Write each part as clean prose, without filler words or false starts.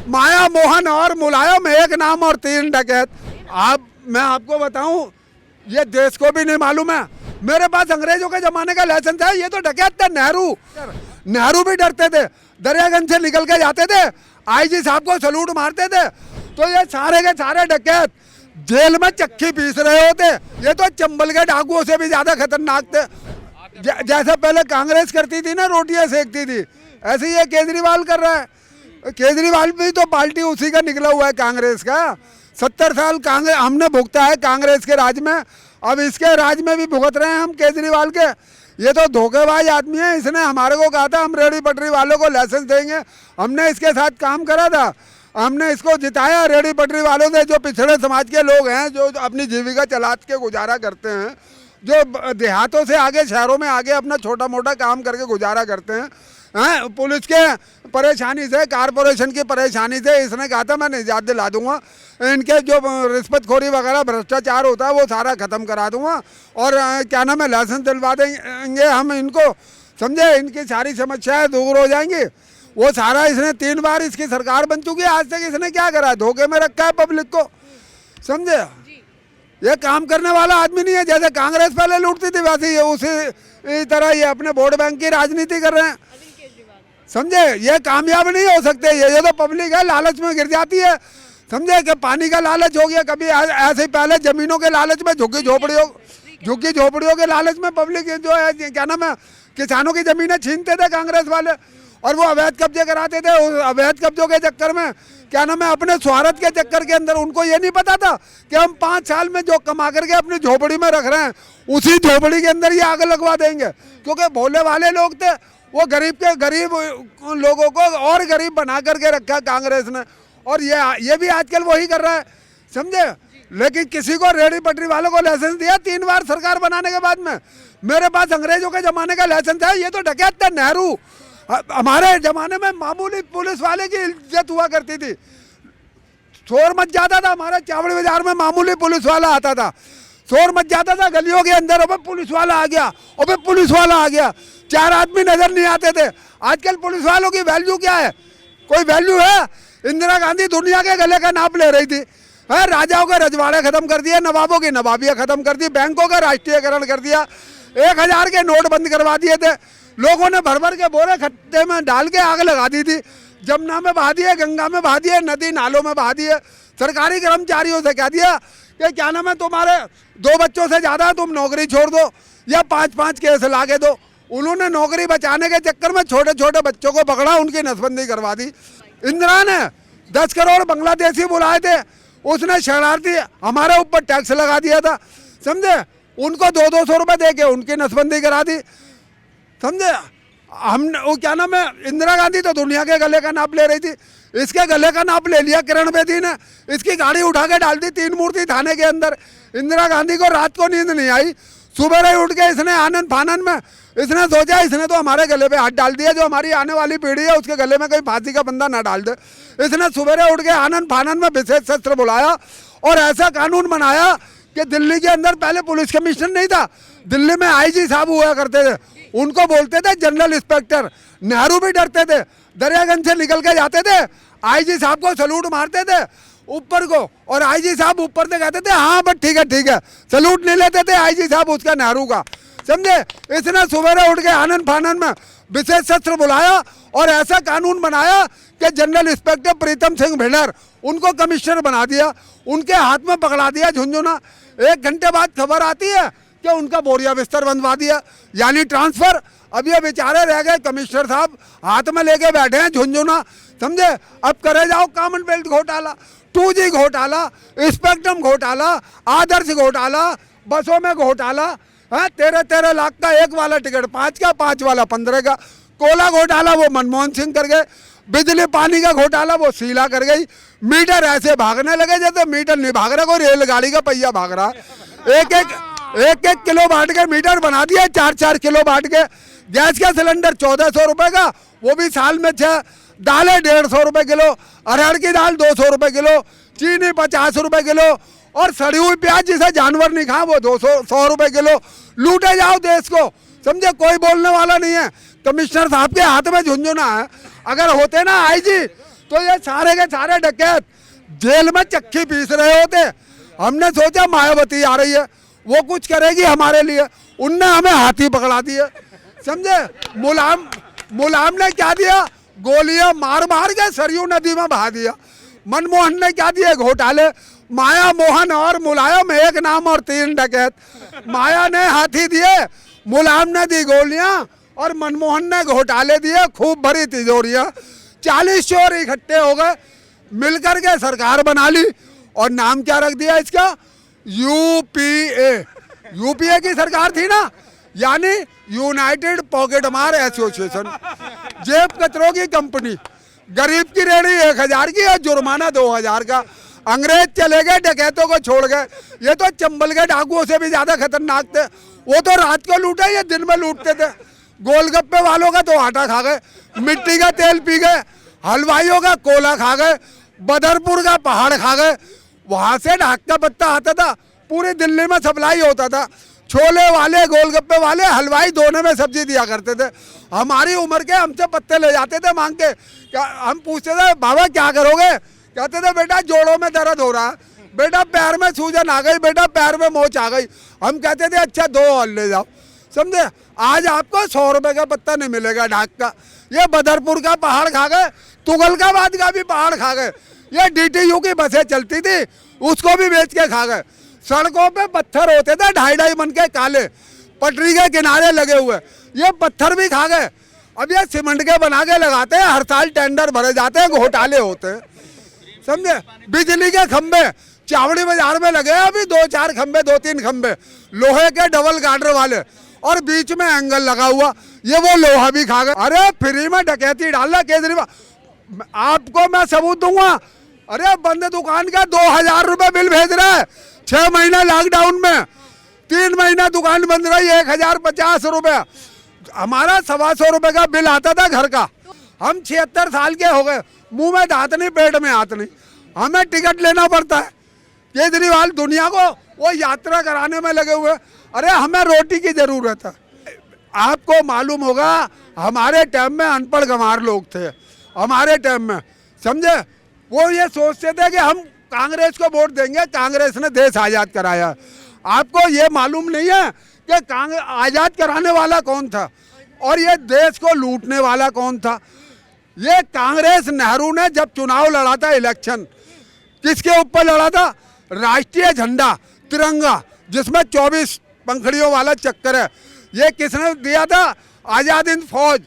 माया मोहन और मुलायम, एक नाम और 3 डकैत। मैं आपको बताऊं, ये देश को भी नहीं मालूम है। मेरे पास अंग्रेजों के जमाने का लाइसेंस है। ये तो डकैत थे नेहरू भी डरते थे, दरियागंज से निकल के जाते थे, आईजी साहब को सलूट मारते थे। तो ये सारे के सारे डकैत जेल में चक्की पीस रहे होते। ये तो चंबल के डाकुओं से भी ज्यादा खतरनाक थे। जैसे पहले कांग्रेस करती थी ना, रोटियां सेकती थी, ऐसे ही ये केजरीवाल कर रहा है। केजरीवाल भी तो पार्टी उसी का निकला हुआ है, कांग्रेस का। 70 साल कांग्रेस हमने भुगता है कांग्रेस के राज में, अब इसके राज में भी भुगत रहे हैं हम केजरीवाल के। ये तो धोखेबाज आदमी है। इसने हमारे को कहा था हम रेहड़ी पटरी वालों को लाइसेंस देंगे, हमने इसके साथ काम करा था, हमने इसको जिताया। रेहड़ी पटरी वालों से जो पिछड़े समाज के लोग हैं, जो अपनी जीविका चला के गुजारा करते हैं, जो देहातों से आगे शहरों में आगे अपना छोटा मोटा काम करके गुजारा करते हैं, पुलिस के परेशानी से, कारपोरेशन की परेशानी से इसने कहा था मैं निजात दिला दूंगा, इनके जो रिश्वतखोरी वगैरह भ्रष्टाचार होता है वो सारा ख़त्म करा दूंगा, और क्या नाम है लाइसेंस दिलवा देंगे हम इनको, समझे, इनकी सारी समस्याएं दूर हो जाएंगी। वो सारा इसने 3 बार इसकी सरकार बन चुकी है, आज तक इसने क्या करा, धोखे में रखा है पब्लिक को, समझे। ये काम करने वाला आदमी नहीं है। जैसे कांग्रेस पहले लूटती थी वैसे ये उसी तरह ये अपने वोट बैंक की राजनीति कर रहे हैं, समझे। ये कामयाब नहीं हो सकते। ये तो पब्लिक है, लालच में गिर जाती है, समझे, कि पानी का लालच हो गया, कभी ऐसे ही पहले जमीनों के लालच में, झुग्गी झोपड़ियों के लालच में पब्लिक जो है क्या नाम है किसानों की जमीनें छीनते थे कांग्रेस वाले, और वो अवैध कब्जे कराते थे। उस अवैध कब्जों के चक्कर में क्या नाम है अपने स्वार्थ के चक्कर के अंदर उनको ये नहीं पता था कि हम 5 साल में जो कमा करके अपनी झोपड़ी में रख रहे हैं, उसी झोपड़ी के अंदर ये आग लगवा देंगे। क्योंकि भोले वाले लोग थे, वो गरीब लोगों को और गरीब बना करके रखा कांग्रेस ने, और ये भी आजकल वही कर रहा है, समझे। लेकिन किसी को रेहड़ी पटरी वालों को लाइसेंस दिया 3 बार सरकार बनाने के बाद में। मेरे पास अंग्रेजों के जमाने का लाइसेंस है। ये तो डकैत थे नेहरू। हमारे जमाने में मामूली पुलिस वाले की इज्जत हुआ करती थी, शोर मच जाता था। हमारे चावड़ी बाजार में मामूली पुलिस वाला आता था, शोर मच जाता था गलियों के अंदर, अबे पुलिस वाला आ गया, अबे पुलिस वाला आ गया, 4 आदमी नजर नहीं आते थे। आजकल पुलिस वालों की वैल्यू क्या है, कोई वैल्यू है। इंदिरा गांधी दुनिया के गले का नाप ले रही थी, है, राजाओं के रजवाड़े खत्म कर दिए, नवाबों की नवाबियाँ खत्म कर दी, बैंकों का राष्ट्रीयकरण कर दिया, 1000 के नोट बंद करवा दिए थे, लोगों ने भर के बोरे खट्टे में डाल के आग लगा दी थी, जमुना में बहा दिए, गंगा में बहा दिए, नदी नालों में बहा दिए। सरकारी कर्मचारियों से कह दिया कि क्या नाम है तुम्हारे 2 बच्चों से ज़्यादा तुम नौकरी छोड़ दो या 5-5 केस लाके दो। उन्होंने नौकरी बचाने के चक्कर में छोटे छोटे बच्चों को पकड़ा, उनकी नसबंदी करवा दी। इंदिरा ने 10 करोड़ बांग्लादेशी बुलाए थे, उसने शरणार्थी हमारे ऊपर टैक्स लगा दिया था, समझे। उनको 200 रुपये दे के उनकी नसबंदी करा दी, समझे। हमने वो क्या नाम है इंदिरा गांधी तो दुनिया के गले का नाप ले रही थी, इसके गले का नाप ले लिया किरण बेदी ने। इसकी गाड़ी उठा के डाल दी 3 मूर्ति थाने के अंदर। इंदिरा गांधी को रात को नींद नहीं आई, सुबह ही उठ के इसने आनंद फानन में इसने सोचा इसने तो हमारे गले पे हाथ डाल दिया, जो हमारी आने वाली पीढ़ी है उसके गले में कहीं फांसी का बंदा ना डाल दे। इसने सुबह उठ के आनंद फानन में विशेष शस्त्र बुलाया और ऐसा कानून बनाया कि दिल्ली के अंदर पहले पुलिस कमिश्नर नहीं था, दिल्ली में आईजी साहब हुआ करते थे, उनको बोलते थे जनरल इंस्पेक्टर। नेहरू भी डरते थे, दरियागंज से निकल के जाते थे, आईजी साहब को सलूट मारते थे ऊपर को, और आईजी साहब ऊपर से कहते थे हाँ बस ठीक है, सलूट नहीं लेते थे आईजी साहब उसका, नेहरू का, समझे। इसने सुबह उठ के आनंद फानन में विशेष शस्त्र बुलाया और ऐसा कानून बनाया कि जनरल इंस्पेक्टर प्रीतम सिंह भिंडर उनको कमिश्नर बना दिया, उनके हाथ में पकड़ा दिया झुंझुना। 1 घंटे बाद खबर आती है कि उनका बोरिया बिस्तर बंधवा दिया, यानी ट्रांसफर। अब ये बेचारे रह गए कमिश्नर साहब हाथ में लेके बैठे हैं झुंझुना, समझे। अब करे जाओ कॉमनवेल्थ घोटाला, 2G घोटाला, स्पेक्ट्रम घोटाला, आदर्श घोटाला, बसों में घोटाला, है 13 लाख का 1 वाला टिकट 5 का, 5 वाला 15 का। कोला घोटाला वो मनमोहन सिंह कर गए, बिजली पानी का घोटाला वो शीला कर गई। मीटर ऐसे भागने लगे जैसे मीटर नहीं भाग रहा, कोई रेलगाड़ी का पहिया भाग रहा है। एक किलो बांट के मीटर बना दिया, 4 किलो बांट के। गैस का सिलेंडर 1400 रुपये का, वो भी साल में 6। दालें 150 रुपये किलो, अरहर की दाल 200 रुपये किलो, चीनी 50 रुपये किलो, और सड़ी हुई प्याज जिसे जानवर नहीं खा वो 100 रुपये किलो। लूटे जाओ देश को, समझे, कोई बोलने वाला नहीं है। कमिश्नर साहब के हाथ में झुंझुना है। अगर होते ना आईजी तो ये सारे के सारे डकैत जेल में चक्की पीस रहे होते। हमने सोचा मायावती आ रही है, वो कुछ करेगी हमारे लिए, उनने हमें हाथी पकड़ा दिए, समझे। मुलायम ने क्या दिया, गोलियां मार मार के सरयू नदी में बहा दिया। मनमोहन ने क्या दिए, घोटाले। माया, मोहन और मुलायम, एक नाम और तीन डकैत। माया ने हाथी दिए, मुलायम ने दी गोलियां और मनमोहन ने घोटाले दिए, खूब भरी तिजोरियां। 40 चोर इकट्ठे हो गए, मिलकर के सरकार बना ली और नाम क्या रख दिया इसका, यूपीए। यूपीए की सरकार थी ना, यानी यूनाइटेड पॉकेट मार एसोसिएशन। जेब कतरों की कंपनी, गरीब की रेहड़ी 1000 की और जुर्माना 2000 का। अंग्रेज चले गए, डकैतों को छोड़ गए। ये तो चंबल के डाकुओं से भी ज्यादा खतरनाक थे। वो तो रात को लूटे, ये दिन में लूटते थे। गोलगप्पे वालों का तो आटा खा गए, मिट्टी का तेल पी गए, हलवाइयों का कोला खा गए, बदरपुर का पहाड़ खा गए। वहां से ढाक का पत्ता आता था, पूरी दिल्ली में सप्लाई होता था। छोले वाले, गोलगप्पे वाले, हलवाई दोनों में सब्जी दिया करते थे। हमारी उम्र के हमसे पत्ते ले जाते थे मांग के। क्या हम पूछते थे, बाबा क्या करोगे? कहते थे, बेटा जोड़ों में दर्द हो रहा है, बेटा पैर में सूजन आ गई, बेटा पैर में मोच आ गई। हम कहते थे अच्छा 2 और ले जाओ, समझे। आज आपको 100 रुपए का पत्ता नहीं मिलेगा ढाक का। ये बदरपुर का पहाड़ खा गए, तुगलकाबाद का भी पहाड़ खा गए। ये DTU की बसें चलती थी, उसको भी बेच के खा गए। सड़कों पे पत्थर होते थे 2.5 मन के काले, पटरी के किनारे लगे हुए, ये पत्थर भी खा गए। अब ये सीमेंट के बना के लगाते हैं, हर साल टेंडर भरे जाते हैं, घोटाले होते हैं, समझे। बिजली के खंबे चावड़ी बाजार में लगे हैं अभी, 2-4 खंबे, 2-3 खंबे लोहे के डबल गार्डर वाले, और बीच में एंगल लगा हुआ, ये वो लोहा भी खा गए। अरे फ्री में डकैती डालना केजरीवाल, आपको मैं सबूत दूंगा। अरे बंद दुकान का 2000 रुपए बिल भेज रहा है, 6 महीना लॉकडाउन में, 3 महीना दुकान बंद रही, 1050 रुपए। हमारा 125 रुपए का बिल आता था घर का। हम 76 साल के हो गए, मुंह में दांत नहीं, पेट में हाथ नहीं, हमें टिकट लेना पड़ता है। केजरीवाल दुनिया को वो यात्रा कराने में लगे हुए। अरे हमें रोटी की जरूरत है। आपको मालूम होगा, हमारे टाइम में अनपढ़ गंवार लोग थे, हमारे टाइम में, समझे। वो ये सोचते थे कि हम कांग्रेस को वोट देंगे, कांग्रेस ने देश आज़ाद कराया। आपको ये मालूम नहीं है कि कांग्रेस आज़ाद कराने वाला कौन था और ये देश को लूटने वाला कौन था। ये कांग्रेस, नेहरू ने जब चुनाव लड़ा था, इलेक्शन किसके ऊपर लड़ा था, राष्ट्रीय झंडा तिरंगा, जिसमें 24 पंखड़ियों वाला चक्कर है, ये किसने दिया था, आज़ाद हिंद फौज,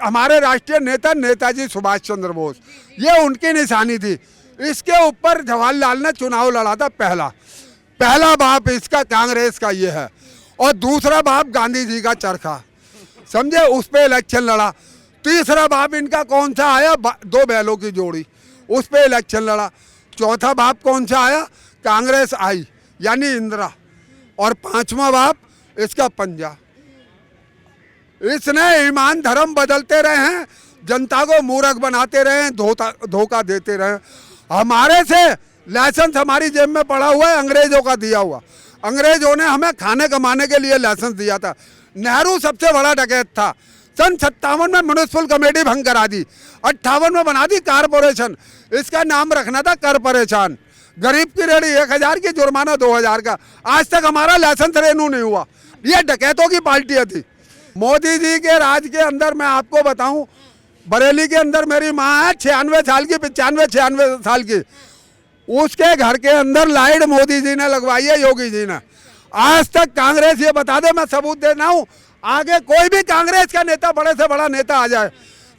हमारे राष्ट्रीय नेता नेताजी सुभाष चंद्र बोस, ये उनकी निशानी थी। इसके ऊपर जवाहरलाल ने चुनाव लड़ा था। पहला बाप इसका कांग्रेस का ये है, और दूसरा बाप गांधी जी का चरखा, समझे, उस पे इलेक्शन लड़ा। तीसरा बाप इनका कौन सा आया, 2 बैलों की जोड़ी, उस पे इलेक्शन लड़ा। चौथा बाप कौन सा आया, कांग्रेस आई, यानी इंदिरा। और 5वां बाप इसका पंजा। इसने ईमान धर्म बदलते रहे हैं, जनता को मूर्ख बनाते रहे हैं, धोखा देते रहे। हमारे से लाइसेंस हमारी जेब में पड़ा हुआ है, अंग्रेजों का दिया हुआ। अंग्रेजों ने हमें खाने कमाने के लिए लाइसेंस दिया था। नेहरू सबसे बड़ा डकैत था। सन 57 में म्युनिसिपल कमेटी भंग करा दी, 58 में बना दी कारपोरेशन, इसका नाम रखना था कर परेशान। गरीब की रेहड़ी 1000 की, जुर्माना 2000 का। आज तक हमारा लाइसेंस रेन्यू नहीं हुआ। ये डकैतों की पार्टियां थी। मोदी जी के राज के अंदर मैं आपको बताऊं, बरेली के अंदर मेरी माँ है 96 साल की, 95-96 साल की, उसके घर के अंदर लाइट मोदी जी ने लगवाई है, योगी जी ने। आज तक कांग्रेस, ये बता दे, मैं सबूत दे रहा हूँ, आगे कोई भी कांग्रेस का नेता, बड़े से बड़ा नेता आ जाए,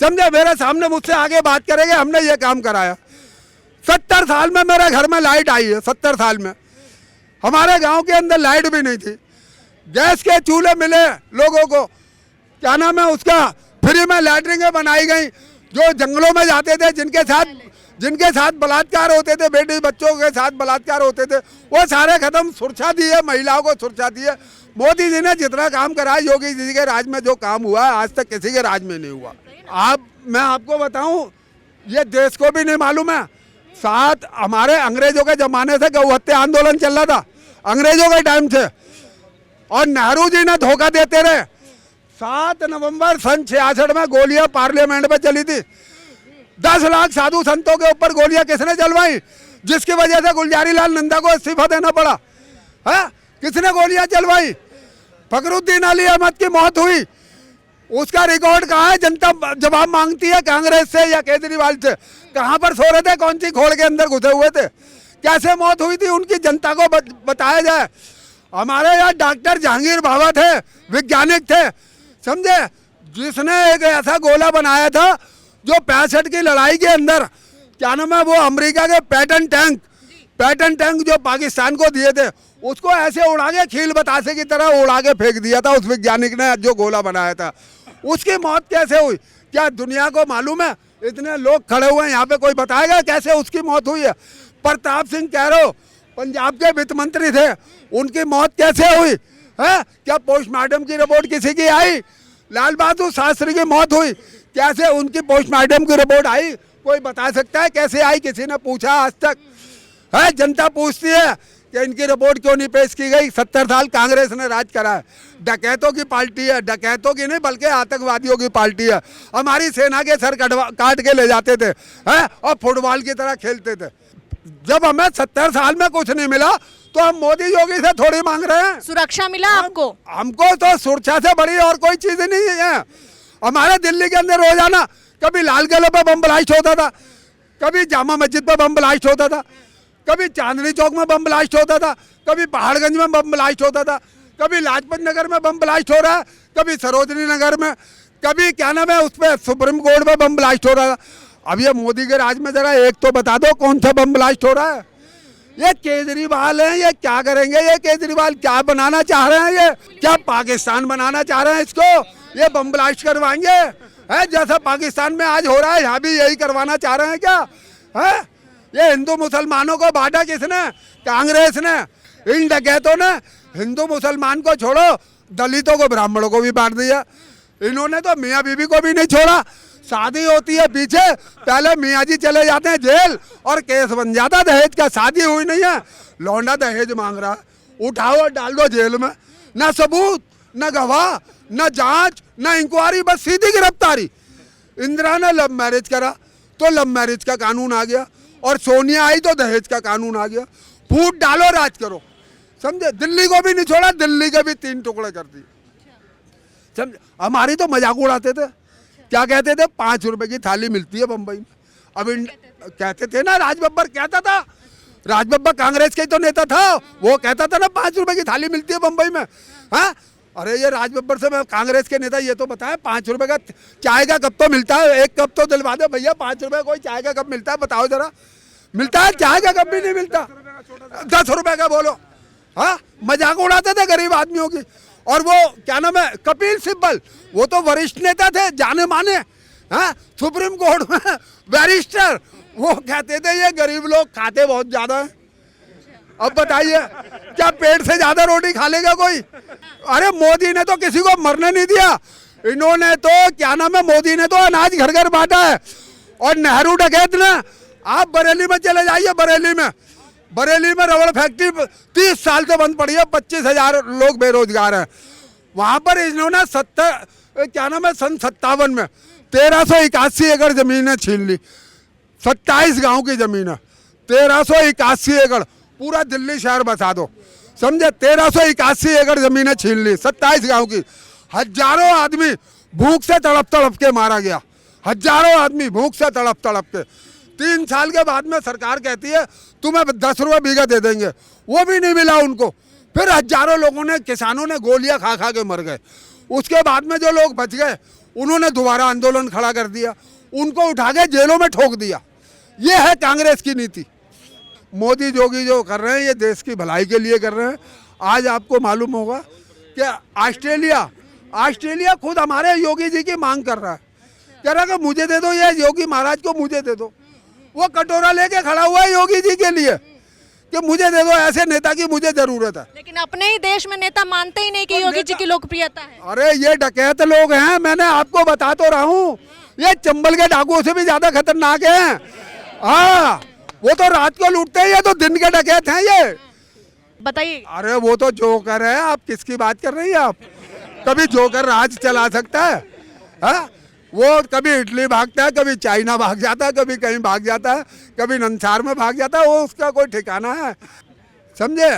समझे, मेरे सामने मुझसे आगे बात करेंगे हमने ये काम कराया। 70 साल में मेरे घर में लाइट आई है, 70 साल में। हमारे गांव के अंदर लाइट भी नहीं थी, गैस के चूल्हे मिले लोगों को, क्या नाम है उसका, फ्री में लैटरिंगें बनाई गई। जो जंगलों में जाते थे, जिनके साथ बलात्कार होते थे, बेटी बच्चों के साथ बलात्कार होते थे, वो सारे खत्म। सुरक्षा दी है, महिलाओं को सुरक्षा दी है। मोदी जी ने जितना काम करा, योगी जी के राज में जो काम हुआ है, आज तक किसी के राज में नहीं हुआ। मैं आपको बताऊं, ये देश को भी नहीं मालूम है। साथ हमारे अंग्रेजों के जमाने से गौ हत्या आंदोलन चल रहा था, अंग्रेजों के टाइम से, और नेहरू जी ने धोखा देते रहे। 7 नवंबर सन 66 में गोलियां पार्लियामेंट में चली थी। 10 लाख साधु संतों के ऊपर गोलियां किसने चलवाई, जिसकी वजह से गुलजारी लाल नंदा को इस्तीफा देना पड़ा है? किसने गोलियां चलवाई? फखरुद्दीन अली अहमद की मौत हुई, उसका रिकॉर्ड कहाँ है? जनता जवाब मांगती है कांग्रेस से या केजरीवाल से। कहाँ पर सो रहे थे, कौन सी खोल के अंदर घुसे हुए थे, कैसे मौत हुई थी उनकी, जनता को बताया जाए। हमारे यहाँ डॉक्टर जहांगीर बाबा थे, वैज्ञानिक थे, समझे, जिसने एक ऐसा गोला बनाया था जो 65 की लड़ाई के अंदर, क्या नाम है वो, अमेरिका के पैटन टैंक जो पाकिस्तान को दिए थे, उसको ऐसे उड़ा के खील बतासे की तरह उड़ा के फेंक दिया था उस वैज्ञानिक ने जो गोला बनाया था। उसकी मौत कैसे हुई, क्या दुनिया को मालूम है? इतने लोग खड़े हुए हैं यहाँ पे, कोई बताएगा कैसे उसकी मौत हुई है? प्रताप सिंह कैरो पंजाब के वित्त मंत्री थे, उनकी मौत कैसे हुई है? क्या पोस्टमार्टम की रिपोर्ट किसी की आई? लाल बहादुर शास्त्री की मौत हुई, कैसे उनकी पोस्टमार्टम की रिपोर्ट आई? कोई बता सकता है कैसे आई? किसी ने पूछा आज तक है? जनता पूछती है कि इनकी रिपोर्ट क्यों नहीं पेश की गई? 70 साल कांग्रेस ने राज करा है, डकैतों की पार्टी है, डकैतों की नहीं बल्कि आतंकवादियों की पार्टी है। हमारी सेना के सर काट के ले जाते थे है और फुटबॉल की तरह खेलते थे। जब हमें 70 साल में कुछ नहीं मिला तो हम मोदी योगी से थोड़ी मांग रहे हैं। सुरक्षा मिला आपको? हमको तो सुरक्षा से बड़ी और कोई चीज नहीं है। हमारे दिल्ली के अंदर रोजाना कभी लाल किले पे बम ब्लास्ट होता था, कभी जामा मस्जिद पे बम ब्लास्ट होता था, कभी चांदनी चौक में बम ब्लास्ट होता था, कभी पहाड़गंज में बम ब्लास्ट होता था, कभी लाजपत नगर में बम ब्लास्ट हो रहा है, कभी सरोजनी नगर में, कभी क्या नाम है उस पर सुप्रीम कोर्ट में बम ब्लास्ट हो रहा है। अब ये मोदी के राज में जरा एक तो बता दो कौन सा बम ब्लास्ट हो रहा है? ये केजरीवाल है, ये क्या करेंगे? ये केजरीवाल क्या बनाना चाह रहे हैं? ये क्या पाकिस्तान बनाना चाह रहे हैं इसको? ये बम ब्लास्ट करवाएंगे है जैसा पाकिस्तान में आज हो रहा है, यहाँ भी यही करवाना चाह रहे हैं क्या है? ये हिंदू मुसलमानों को बांटा किसने? कांग्रेस ने। इन डकैतों ने हिंदू मुसलमान को छोड़ो, दलितों को ब्राह्मणों को भी बांट दिया। इन्होंने तो मियाँ बीबी को भी नहीं छोड़ा। शादी होती है पीछे, पहले मियाँ जी चले जाते हैं जेल और केस बन जाता है दहेज का। शादी हुई नहीं है, लौंडा दहेज मांग रहा है, उठाओ और डाल दो जेल में। ना सबूत, ना गवाह, ना जांच, ना इंक्वायरी, बस सीधी गिरफ्तारी। इंदिरा ने लव मैरिज करा तो लव मैरिज का कानून आ गया, और सोनिया आई तो दहेज का कानून आ गया। फूट डालो, राज करो, समझे। दिल्ली को भी नहीं छोड़ा, दिल्ली के भी 3 टुकड़े कर दिए, समझे। हमारी तो मजाक उड़ाते थे, क्या कहते थे? 5 रुपए की थाली मिलती है बम्बई में। अब कहते थे ना, राज बब्बर कहता था, राज बब्बर कांग्रेस के ही तो नेता था, वो कहता था ना 5 रुपए की थाली मिलती है बम्बई में। हाँ, अरे ये राज बब्बर से मैं कांग्रेस के नेता ये तो बताए 5 रुपए का चाय का कप तो मिलता है, एक कप तो दिलवा दो भैया। 5 रुपए कोई चाय का कप मिलता है? बताओ जरा, मिलता है? चाय का कप भी नहीं मिलता। 10 रुपए का बोलो। हाँ, मजाक उड़ाते थे गरीब आदमियों की। और वो क्या नाम है, कपिल सिब्बल, वो तो वरिष्ठ नेता थे, जाने माने, हाँ, सुप्रीम कोर्ट में बैरिस्टर। वो कहते थे ये गरीब लोग खाते बहुत ज्यादा है। अब बताइए, क्या पेट से ज्यादा रोटी खा लेगा कोई? अरे मोदी ने तो किसी को मरने नहीं दिया। इन्होंने तो क्या नाम है, मोदी ने तो अनाज घर घर बांटा है। और नेहरू डकैत ने, आप बरेली में चले जाइए, बरेली में रबड़ फैक्ट्री 30 साल से बंद पड़ी है, 25,000 लोग बेरोजगार हैं। वहां पर इन्होंने सन 57 में 1381 एकड़ जमीनें छीन ली। 27 गांव की जमीन है, 1381 एकड़, पूरा दिल्ली शहर बसा दो, समझे। 1381 एकड़ जमीनें छीन ली, 27 गांव की। हजारों आदमी भूख से तड़प के मारा गया, हजारों आदमी भूख से तड़प के। 3 साल के बाद में सरकार कहती है तुम्हें 10 रुपये बीघा दे देंगे, वो भी नहीं मिला उनको। फिर हजारों लोगों ने, किसानों ने गोलियां खा खा के मर गए। उसके बाद में जो लोग बच गए उन्होंने दोबारा आंदोलन खड़ा कर दिया, उनको उठा के जेलों में ठोक दिया। ये है कांग्रेस की नीति। मोदी जोगी जो कर रहे हैं ये देश की भलाई के लिए कर रहे हैं। आज आपको मालूम होगा कि ऑस्ट्रेलिया खुद हमारे योगी जी की मांग कर रहा है, कह रहा है कि मुझे दे दो, ये योगी महाराज को मुझे दे दो। वो कटोरा लेके खड़ा हुआ है योगी जी के लिए कि मुझे दे दो, ऐसे नेता की मुझे जरूरत है। लेकिन अपने ही देश में नेता मानते ही नहीं कि योगी जी की लोकप्रियता है। अरे ये डकैत लोग हैं, मैंने आपको बता तो रहा हूँ, ये चंबल के डाकुओं से भी ज्यादा खतरनाक हैं। हाँ, वो तो रात को लूटते हैं, ये तो दिन के डकैत हैं ये। बताइए। अरे वो तो जोकर है, आप किसकी बात कर रही है? आप कभी जोकर राज चला सकता है? हाँ, वो कभी इटली भागता है, कभी चाइना भाग जाता है, कभी कहीं भाग जाता है, कभी नंसार में भाग जाता है। वो उसका कोई ठिकाना है? समझे?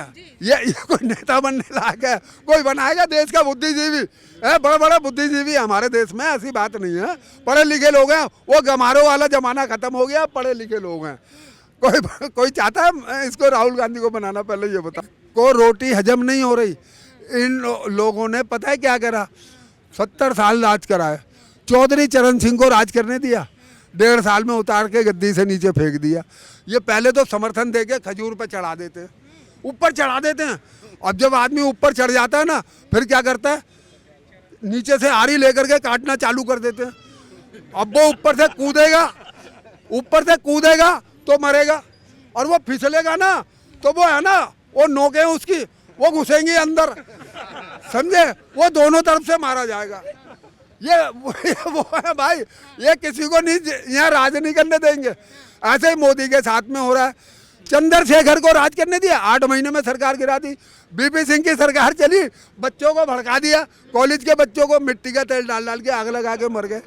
ये कोई नेता बनने लायक है? कोई बनाएगा देश का बुद्धिजीवी है? बड़ा बड़ा बुद्धिजीवी हमारे देश में, ऐसी बात नहीं है। पढ़े लिखे लोग हैं, वो गमारों वाला जमाना खत्म हो गया, पढ़े लिखे लोग हैं। कोई चाहता है इसको राहुल गांधी को बनाना? पहले ये बता। को रोटी हजम नहीं हो रही। इन लोगों ने पता है क्या करा? 70 साल राज करा है। चौधरी चरण सिंह को राज करने दिया, 1.5 साल में उतार के गद्दी से नीचे फेंक दिया। ये पहले तो समर्थन दे के खजूर पे चढ़ा देते हैं, ऊपर चढ़ा देते हैं। अब जब आदमी ऊपर चढ़ जाता है ना, फिर क्या करता है? नीचे से आरी लेकर के काटना चालू कर देते हैं। अब वो ऊपर से कूदेगा तो मरेगा, और वो फिसलेगा ना तो वो है ना, वो नोकें उसकी वो घुसेंगी अंदर, समझे? वो दोनों तरफ से मारा जाएगा। ये वो है भाई, ये किसी को नहीं यहाँ राज नहीं करने देंगे। ऐसे ही मोदी के साथ में हो रहा है। चंद्रशेखर को राज करने दिया, 8 महीने में सरकार गिरा दी। बीपी सिंह की सरकार चली, बच्चों को भड़का दिया, कॉलेज के बच्चों को मिट्टी का तेल डाल डाल के आग लगा के मर गए।